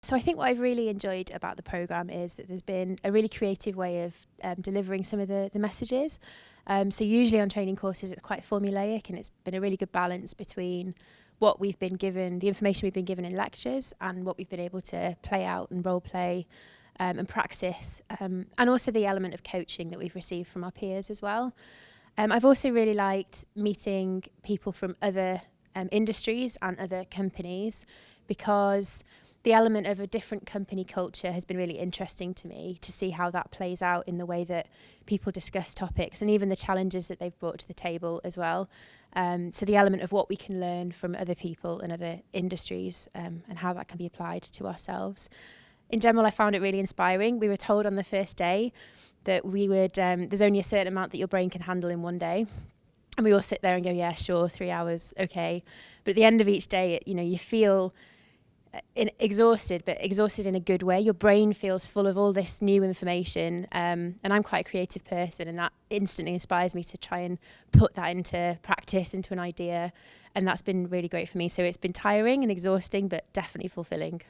So I think what I've really enjoyed about the programme is that there's been a really creative way of delivering some of the messages. So usually on training courses it's quite formulaic, and it's been a really good balance between what we've been given, the information we've been given in lectures, and what we've been able to play out and role play and practice, and also the element of coaching that we've received from our peers as well. I've also really liked meeting people from other industries and other companies, because the element of a different company culture has been really interesting to me, to see how that plays out in the way that people discuss topics and even the challenges that they've brought to the table as well. So the element of what we can learn from other people and other industries, and how that can be applied to ourselves. In general, I found it really inspiring. We were told on the first day that we would, there's only a certain amount that your brain can handle in one day. And we all sit there and go, yeah, sure, 3 hours, okay. But at the end of each day, you feel exhausted, but exhausted in a good way. Your brain feels full of all this new information, and I'm quite a creative person, and that instantly inspires me to try and put that into practice, into an idea, and that's been really great for me. So it's been tiring and exhausting, but definitely fulfilling.